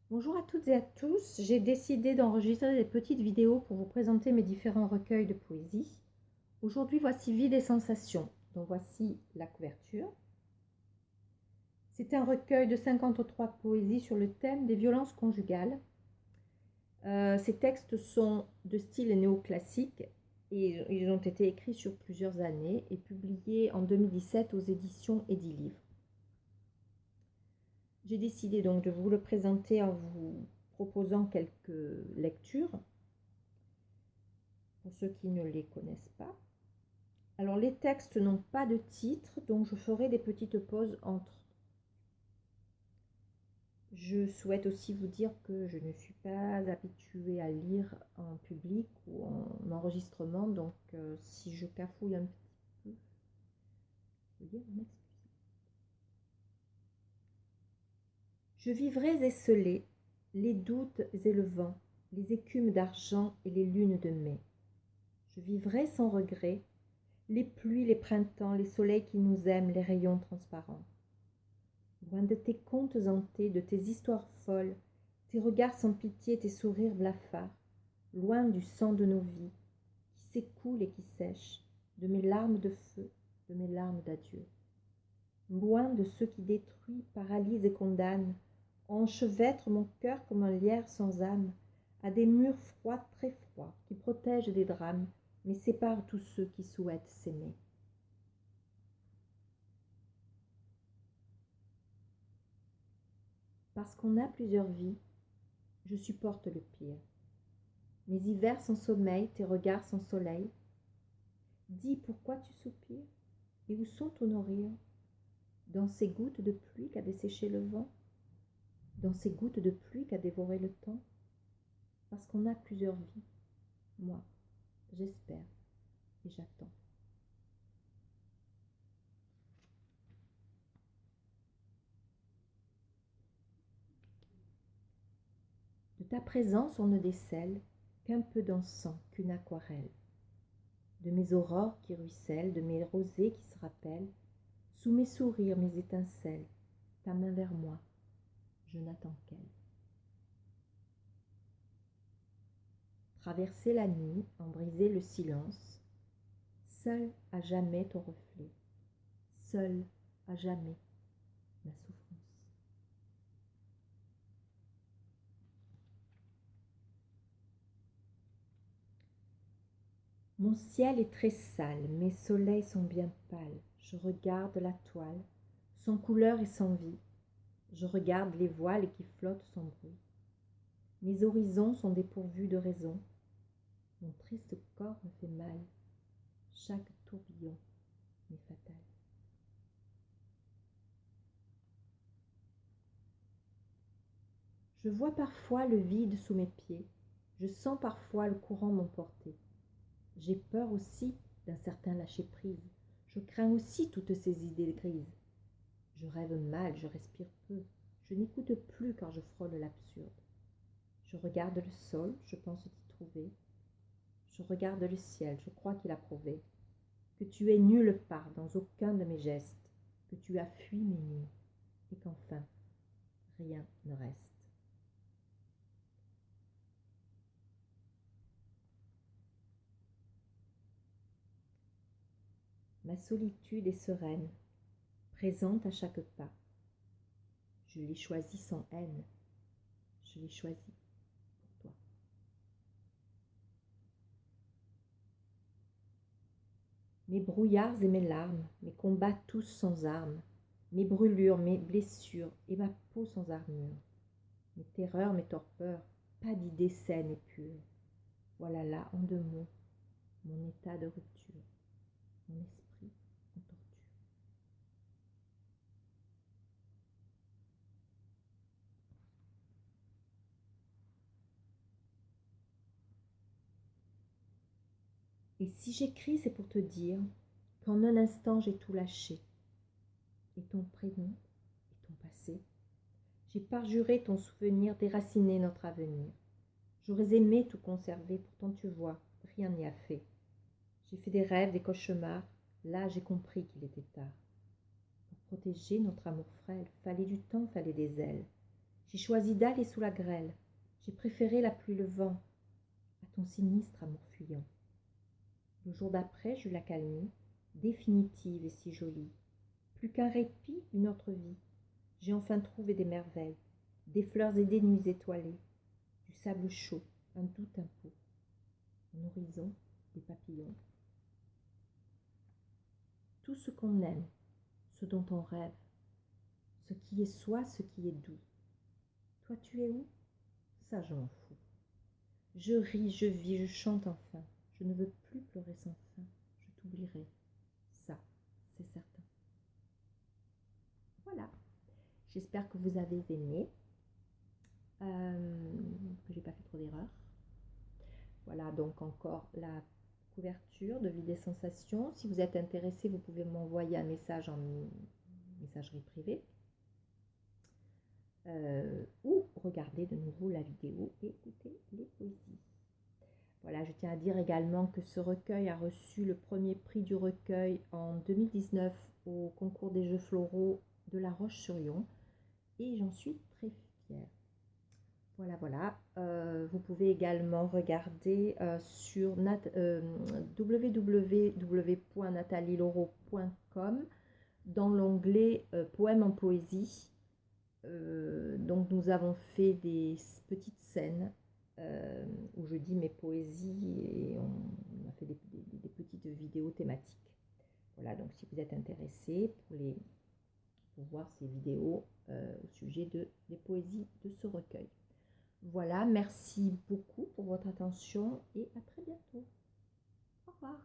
Bonjour à toutes et à tous, j'ai décidé d'enregistrer des petites vidéos pour vous présenter mes différents recueils de poésie. Aujourd'hui, voici Vie des sensations, dont voici la couverture. C'est un recueil de 53 poésies sur le thème des violences conjugales. Ces textes sont de style néoclassique et ils ont été écrits sur plusieurs années et publiés en 2017 aux éditions Edilivre. J'ai décidé donc de vous le présenter en vous proposant quelques lectures pour ceux qui ne les connaissent pas. Alors les textes n'ont pas de titre, donc je ferai des petites pauses entre. Je souhaite aussi vous dire que je ne suis pas habituée à lire en public ou en enregistrement, donc si je cafouille un petit peu, veuillez m'excuser. Je vivrais esselée, les doutes et le vent, les écumes d'argent et les lunes de mai. Je vivrais sans regret, les pluies, les printemps, les soleils qui nous aiment, les rayons transparents. Loin de tes contes hantés, de tes histoires folles, tes regards sans pitié, tes sourires blafards, loin du sang de nos vies, qui s'écoule et qui sèche, de mes larmes de feu, de mes larmes d'adieu. Loin de ceux qui détruisent, paralysent et condamnent, enchevêtrent mon cœur comme un lierre sans âme, à des murs froids, très froids, qui protègent des drames, mais séparent tous ceux qui souhaitent s'aimer. Parce qu'on a plusieurs vies, je supporte le pire. Mes hivers sans sommeil, tes regards sans soleil. Dis pourquoi tu soupires, et où sont ton rire? Dans ces gouttes de pluie qu'a desséché le vent, dans ces gouttes de pluie qu'a dévoré le temps. Parce qu'on a plusieurs vies, moi, j'espère et j'attends. De ta présence on ne décèle qu'un peu d'encens, qu'une aquarelle. De mes aurores qui ruissellent, de mes rosées qui se rappellent, sous mes sourires, mes étincelles, ta main vers moi, je n'attends qu'elle. Traverser la nuit, en briser le silence, seul à jamais ton reflet, seul à jamais ma souffrance. Mon ciel est très sale, mes soleils sont bien pâles, je regarde la toile, sans couleur et sans vie, je regarde les voiles qui flottent sans bruit. Mes horizons sont dépourvus de raison, mon triste corps me fait mal, chaque tourbillon m'est fatal. Je vois parfois le vide sous mes pieds, je sens parfois le courant m'emporter. J'ai peur aussi d'un certain lâcher-prise, je crains aussi toutes ces idées grises. Je rêve mal, je respire peu, je n'écoute plus quand je frôle l'absurde. Je regarde le sol, je pense t'y trouver. Je regarde le ciel, je crois qu'il a prouvé que tu es nulle part dans aucun de mes gestes, que tu as fui mes nuits, et qu'enfin rien ne reste. Ma solitude est sereine, présente à chaque pas. Je l'ai choisie sans haine, je l'ai choisie pour toi. Mes brouillards et mes larmes, mes combats tous sans armes, mes brûlures, mes blessures et ma peau sans armure, mes terreurs, mes torpeurs, pas d'idées saines et pures. Voilà là, en 2 mots, mon état de rupture, mon esprit en torture. Et si j'écris, c'est pour te dire qu'en un instant j'ai tout lâché, et ton prénom, et ton passé. J'ai parjuré ton souvenir, déraciné notre avenir. J'aurais aimé tout conserver, pourtant tu vois, rien n'y a fait. J'ai fait des rêves, des cauchemars, là j'ai compris qu'il était tard. Pour protéger notre amour frêle, fallait du temps, fallait des ailes. J'ai choisi d'aller sous la grêle. J'ai préféré la pluie, le vent, à ton sinistre amour fuyant. Le jour d'après, j'eus la calmie, définitive et si jolie. Plus qu'un répit, une autre vie. J'ai enfin trouvé des merveilles, des fleurs et des nuits étoilées, du sable chaud, un doux impôt, un horizon, des papillons. Tout ce qu'on aime, ce dont on rêve, ce qui est soi, ce qui est doux. Toi, tu es où? Ça, je m'en fous. Je ris, je vis, je chante enfin. Je ne veux plus pleurer sans fin. Je t'oublierai. Ça, c'est certain. Voilà. J'espère que vous avez aimé, que j'ai pas fait trop d'erreurs. Voilà, donc encore la couverture de Vie des sensations. Si vous êtes intéressé, vous pouvez m'envoyer un message en messagerie privée. Ou regarder de nouveau la vidéo et écouter les poésies. Voilà, je tiens à dire également que ce recueil a reçu le premier prix du recueil en 2019 au concours des jeux floraux de La Roche-sur-Yon et j'en suis très fière. Voilà, voilà. Vous pouvez également regarder sur www.nathalieLaureau.com dans l'onglet Poèmes en poésie. Donc nous avons fait des petites scènes où je dis mes poésies et on a fait des petites vidéos thématiques. Voilà, donc si vous êtes intéressé pour voir ces vidéos au sujet des poésies de ce recueil. Voilà, merci beaucoup pour votre attention et à très bientôt. Au revoir.